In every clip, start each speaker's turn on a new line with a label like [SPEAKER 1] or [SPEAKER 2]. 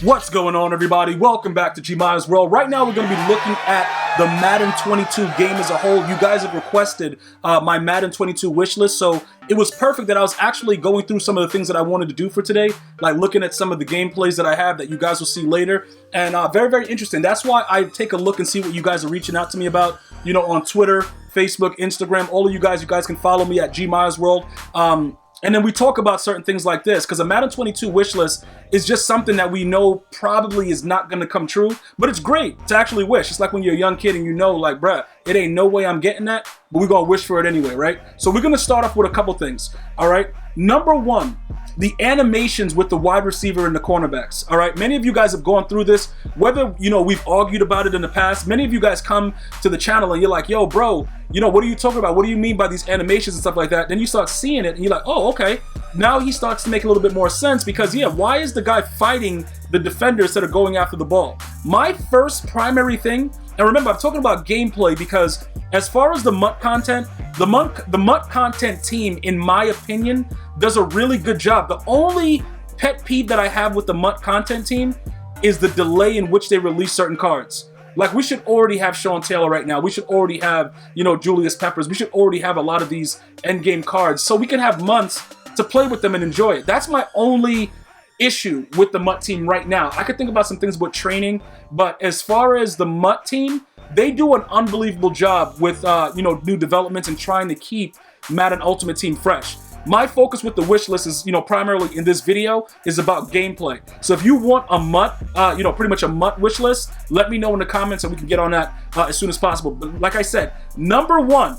[SPEAKER 1] What's going on, everybody? Welcome back to GmiasWorld. Right now, we're going to be looking at the Madden 22 game as a whole. You guys have requested my Madden 22 wish list, so it was perfect that I was actually going through some of the things that I wanted to do for today, like looking at some of the gameplays that I have that you guys will see later, and very, very interesting. That's why I take a look and see what you guys are reaching out to me about, you know, on Twitter, Facebook, Instagram. All of you guys can follow me at GmiasWorld. And then we talk about certain things like this, because a Madden 22 wish list is just something that we know probably is not going to come true, but it's great to actually wish. It's like when you're a young kid and you know, like, bruh, it ain't no way I'm getting that, but we're going to wish for it anyway, right? So we're going to start off with a couple things, all right? Number one, the animations with the wide receiver and the cornerbacks, all right? Many of you guys have gone through this, whether, you know, we've argued about it in the past. Many of you guys come to the channel and you're like, yo, bro, you know, what are you talking about? What do you mean by these animations and stuff like that? Then you start seeing it and you're like, oh, okay. Now he starts to make a little bit more sense because, yeah, why is the guy fighting the defender instead of going after the ball? My first primary thing, and remember, I'm talking about gameplay because as far as the MUT content, the MUT content team, in my opinion, does a really good job. The only pet peeve that I have with the MUT content team is the delay in which they release certain cards. Like, we should already have Sean Taylor right now. We should already have, you know, Julius Peppers. We should already have a lot of these endgame cards so we can have months to play with them and enjoy it. That's my only issue with the MUT team right now. I could think about some things with training, but as far as the MUT team, they do an unbelievable job with, you know, new developments and trying to keep Madden Ultimate Team fresh. My focus with the wish list is, you know, primarily in this video is about gameplay. So if you want a MUT, you know, pretty much a MUT wish list, let me know in the comments and we can get on that as soon as possible. But like I said, number one,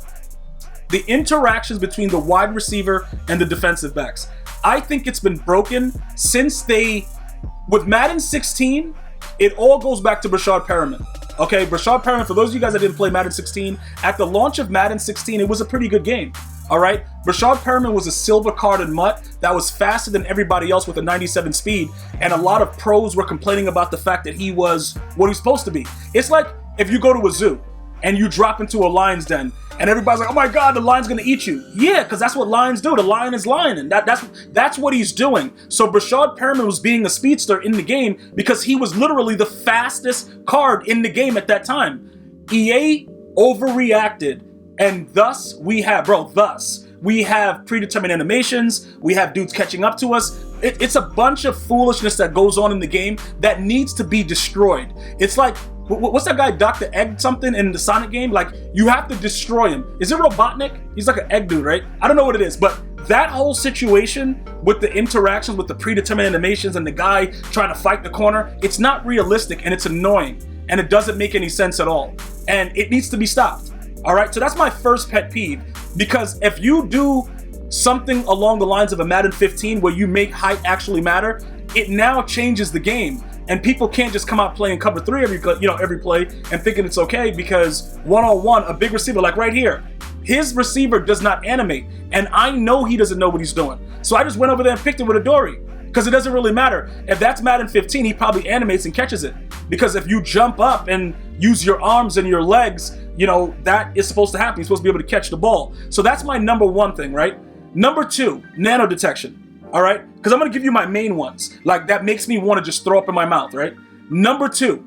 [SPEAKER 1] the interactions between the wide receiver and the defensive backs. I think it's been broken since with Madden 16, it all goes back to Brashad Perriman. Okay, Brashad Perriman, for those of you guys that didn't play Madden 16, at the launch of Madden 16, it was a pretty good game. All right, Brashad Perriman was a silver carded MUT that was faster than everybody else with a 97 speed, and a lot of pros were complaining about the fact that he was what he's supposed to be. It's like if you go to a zoo and you drop into a lion's den, and everybody's like, "Oh my God, the lion's gonna eat you!" Yeah, because that's what lions do. The lion is lion, and that's what he's doing. So Brashad Perriman was being a speedster in the game because he was literally the fastest card in the game at that time. EA overreacted. And thus we have predetermined animations, we have dudes catching up to us. It's a bunch of foolishness that goes on in the game that needs to be destroyed. It's like, what's that guy, Dr. Egg something in the Sonic game? Like, you have to destroy him. Is it Robotnik? He's like an egg dude, right? I don't know what it is, but that whole situation with the interactions with the predetermined animations and the guy trying to fight the corner, it's not realistic and it's annoying and it doesn't make any sense at all. And it needs to be stopped. All right, so that's my first pet peeve, because if you do something along the lines of a Madden 15 where you make height actually matter, it now changes the game, and people can't just come out playing cover 3 every play and thinking it's okay because one-on-one, a big receiver like right here, his receiver does not animate, and I know he doesn't know what he's doing. So I just went over there and picked it with a Dory. Because it doesn't really matter. If that's Madden 15, he probably animates and catches it. Because if you jump up and use your arms and your legs, you know, that is supposed to happen. You're supposed to be able to catch the ball. So that's my number one thing, right? Number two, nano detection, all right? Because I'm going to give you my main ones. Like, that makes me want to just throw up in my mouth, right? Number two,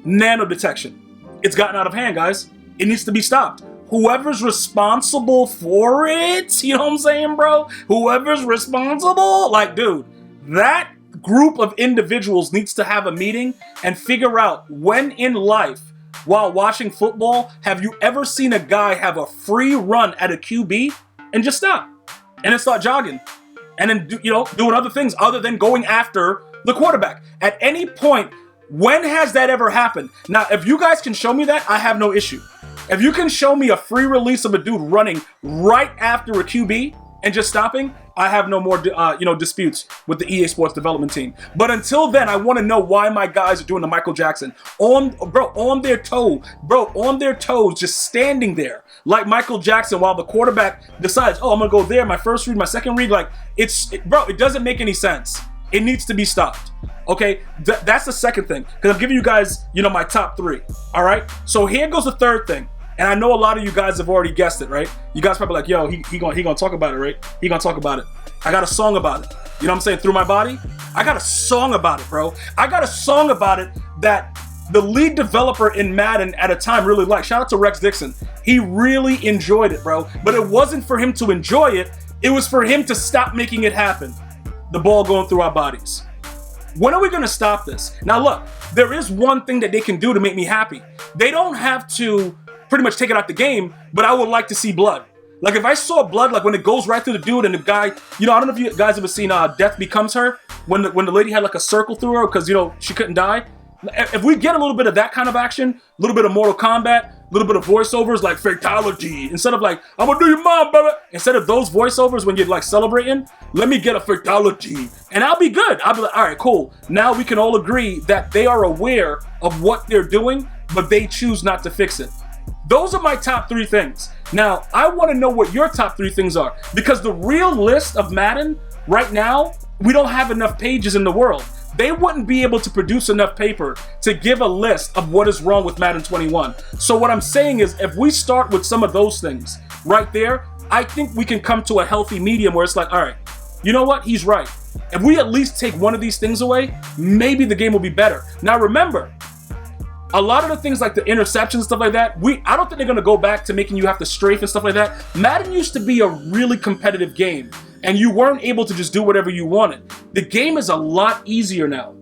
[SPEAKER 1] nano detection. It's gotten out of hand, guys. It needs to be stopped. Whoever's responsible for it, you know what I'm saying, bro? Whoever's responsible, like, dude, that group of individuals needs to have a meeting and figure out when in life, while watching football, have you ever seen a guy have a free run at a QB and just stop and then start jogging and then doing other things other than going after the quarterback? At any point, when has that ever happened? Now, if you guys can show me that, I have no issue. If you can show me a free release of a dude running right after a QB and just stopping, I have no more, disputes with the EA Sports development team. But until then, I want to know why my guys are doing the Michael Jackson on their toes, just standing there like Michael Jackson while the quarterback decides, oh, I'm gonna go there, my first read, my second read. Like, it doesn't make any sense. It needs to be stopped. Okay, that's the second thing, because I'm giving you guys, my top 3. All right, so here goes the third thing. And I know a lot of you guys have already guessed it, right? You guys probably like, yo, he gonna talk about it, right? He gonna talk about it. I got a song about it. You know what I'm saying? Through My Body? I got a song about it, bro. I got a song about it that the lead developer in Madden at a time really liked. Shout out to Rex Dixon. He really enjoyed it, bro. But it wasn't for him to enjoy it. It was for him to stop making it happen. The ball going through our bodies. When are we gonna stop this? Now look, there is one thing that they can do to make me happy. They don't have to pretty much take it out the game, but I would like to see blood. Like if I saw blood, like when it goes right through the dude and the guy, you know, I don't know if you guys ever seen Death Becomes Her, when the lady had like a circle through her because, you know, she couldn't die. If we get a little bit of that kind of action, a little bit of Mortal Kombat, a little bit of voiceovers like fatality, instead of like, I'm gonna do your mom, baby. Instead of those voiceovers when you're like celebrating, let me get a fatality and I'll be good. I'll be like, all right, cool. Now we can all agree that they are aware of what they're doing, but they choose not to fix it. Those are my top 3 things. Now, I want to know what your top 3 things are, because the real list of Madden right now, we don't have enough pages in the world. They wouldn't be able to produce enough paper to give a list of what is wrong with Madden 21. So what I'm saying is, if we start with some of those things right there, I think we can come to a healthy medium where it's like, all right, you know what? He's right. If we at least take one of these things away, maybe the game will be better. Now remember, a lot of the things like the interceptions and stuff like that, I don't think they're gonna go back to making you have to strafe and stuff like that. Madden used to be a really competitive game, and you weren't able to just do whatever you wanted. The game is a lot easier now.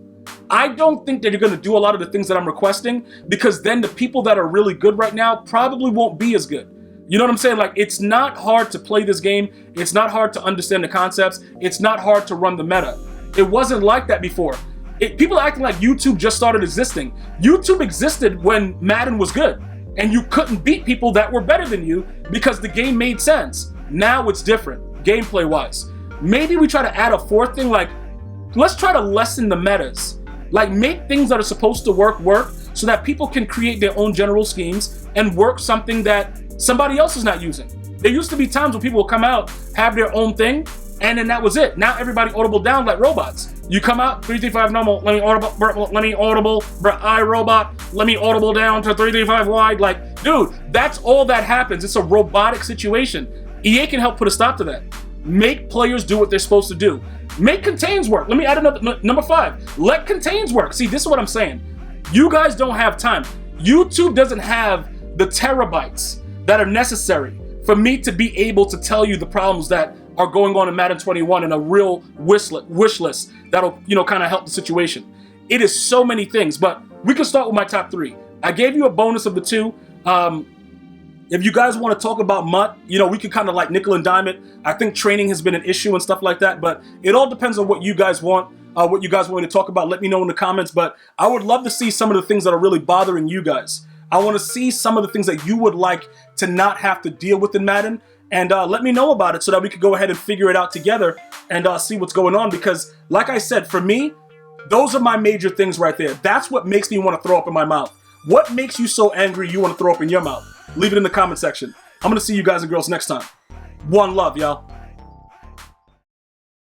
[SPEAKER 1] I don't think that you're gonna do a lot of the things that I'm requesting, because then the people that are really good right now probably won't be as good. You know what I'm saying? Like, it's not hard to play this game. It's not hard to understand the concepts. It's not hard to run the meta. It wasn't like that before. People are acting like YouTube just started existing. YouTube existed when Madden was good, and you couldn't beat people that were better than you because the game made sense. Now it's different, gameplay-wise. Maybe we try to add a 4th thing, like, let's try to lessen the metas. Like, make things that are supposed to work so that people can create their own general schemes and work something that somebody else is not using. There used to be times when people would come out, have their own thing, and then that was it. Now everybody audible down like robots. You come out, 335 normal, let me audible, iRobot, let me audible down to 335 wide. Like, dude, that's all that happens. It's a robotic situation. EA can help put a stop to that. Make players do what they're supposed to do. Make contains work. Let me add another, number 5. Let contains work. See, this is what I'm saying. You guys don't have time. YouTube doesn't have the terabytes that are necessary for me to be able to tell you the problems that are going on in Madden 21 in a real wish list that'll, you know, kind of help the situation. It is so many things, but we can start with my top 3. I gave you a bonus of the 2. If you guys want to talk about MUT, you know, we can kind of like nickel and dime it. I think training has been an issue and stuff like that, but it all depends on what you guys want, what you guys want me to talk about. Let me know in the comments, but I would love to see some of the things that are really bothering you guys. I want to see some of the things that you would like to not have to deal with in Madden. And let me know about it so that we could go ahead and figure it out together and see what's going on. Because, like I said, for me, those are my major things right there. That's what makes me want to throw up in my mouth. What makes you so angry you want to throw up in your mouth? Leave it in the comment section. I'm going to see you guys and girls next time. One love, y'all.